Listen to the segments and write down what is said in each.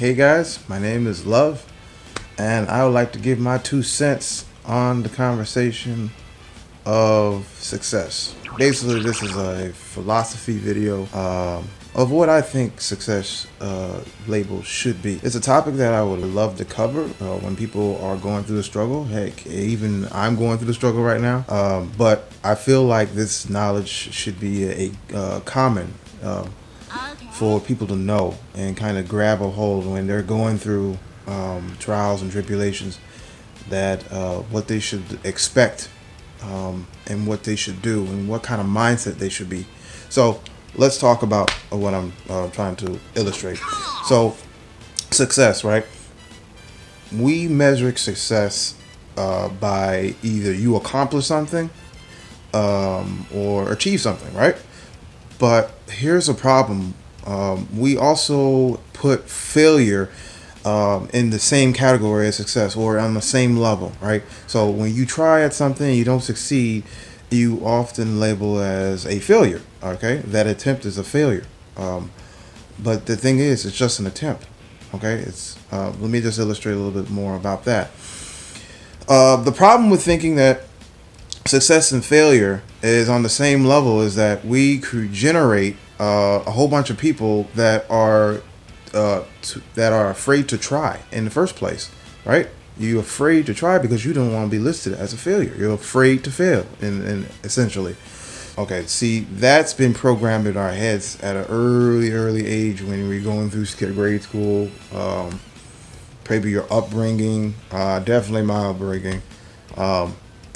Hey guys, my name is Love, and I would like to give my 2 cents on the conversation of success. Basically, this is a philosophy video of what I think success labels should be. It's a topic that I would love to cover when people are going through the struggle. Heck, even I'm going through the struggle right now. But I feel like this knowledge should be a common for people to know and kind of grab a hold when they're going through trials and tribulations, that what they should expect and what they should do and what kind of mindset they should be. So let's talk about what I'm trying to illustrate. So success, right? We measure success by either you accomplish something or achieve something, right? But here's a problem. We also put failure in the same category as success, or on the same level, right? So when you try at something and you don't succeed, you often label as a failure. Okay, that attempt is a failure. But the thing is, it's just an attempt. Okay, it's let me just illustrate a little bit more about that. The problem with thinking that success and failure is on the same level is that we generate a whole bunch of people that are afraid to try in the first place, right? You're afraid to try because you don't want to be listed as a failure. You're afraid to fail, and essentially. Okay, see, that's been programmed in our heads at an early age when we're going through grade school. Maybe your upbringing, definitely my upbringing.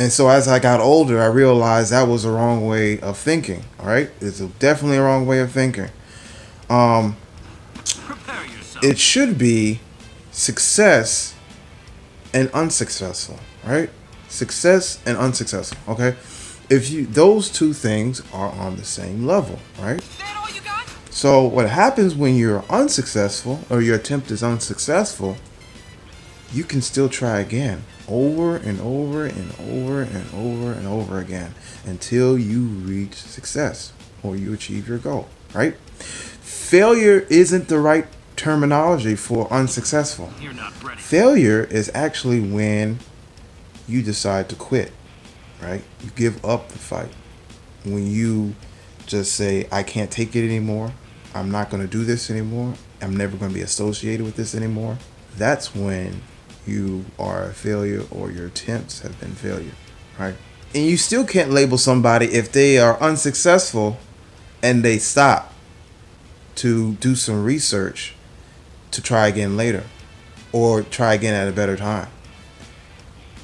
And so as I got older, I realized that was the wrong way of thinking. All right, it's definitely a wrong way of thinking. It should be success and unsuccessful, right? Success and unsuccessful. Okay, if those two things are on the same level, right? So what happens when you're unsuccessful or your attempt is unsuccessful? You can still try again, over and over and over and over and over again, until you reach success or you achieve your goal, right? Failure isn't the right terminology for unsuccessful. You're not ready. Failure is actually when you decide to quit, right? You give up the fight. When you just say, I can't take it anymore. I'm not going to do this anymore. I'm never going to be associated with this anymore. That's when you are a failure, or your attempts have been failure, right? And you still can't label somebody if they are unsuccessful and they stop to do some research to try again later, or try again at a better time.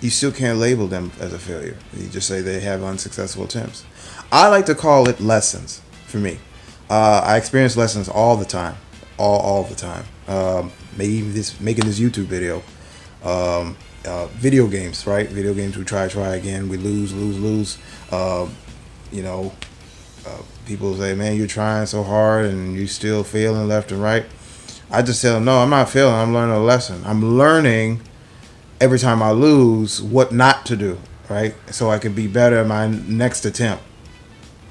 You still can't label them as a failure. You just say they have unsuccessful attempts. I like to call it lessons for me. I experience lessons all the time, all the time. Making this YouTube video. Video games, right? Video games, we try again, we lose. People say, man, you're trying so hard and you still failing left and right. I just tell them, no, I'm not failing, I'm learning a lesson. I'm learning every time I lose what not to do, right? So I can be better at my next attempt.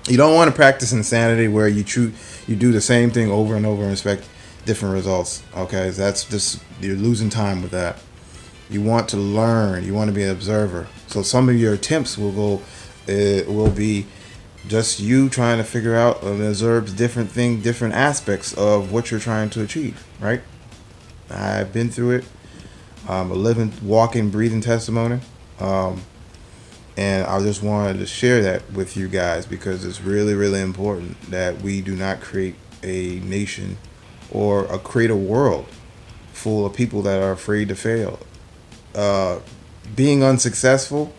You don't want to practice insanity where you do the same thing over and over and expect different results. Okay, that's just, you're losing time with that. You want to learn. You want to be an observer. So some of your attempts will be just you trying to figure out and observe different aspects of what you're trying to achieve, right? I've been through it. I'm a living, walking, breathing testimony. And I just wanted to share that with you guys because it's really important that we do not create a nation or create a world full of people that are afraid to fail. Being unsuccessful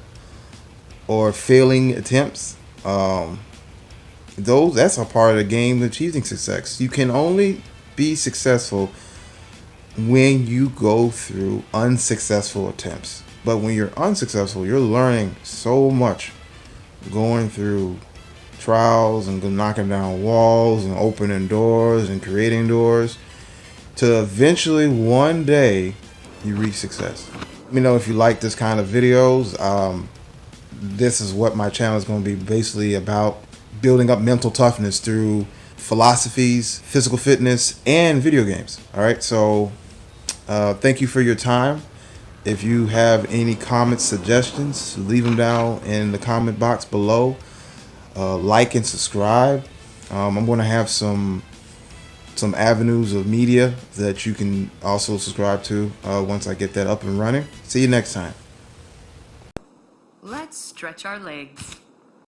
or failing attempts, that's a part of the game of achieving success. You can only be successful when you go through unsuccessful attempts. But when you're unsuccessful, you're learning so much, going through trials and knocking down walls and opening doors and creating doors, to eventually one day you reach success. Let me know if you like this kind of videos. This is what my channel is going to be basically about: building up mental toughness through philosophies, physical fitness, and video games. All right, so Thank you for your time. If you have any comments, suggestions, leave them down in the comment box below. Like and subscribe. I'm going to have some avenues of media that you can also subscribe to once I get that up and running. See you next time. Let's stretch our legs.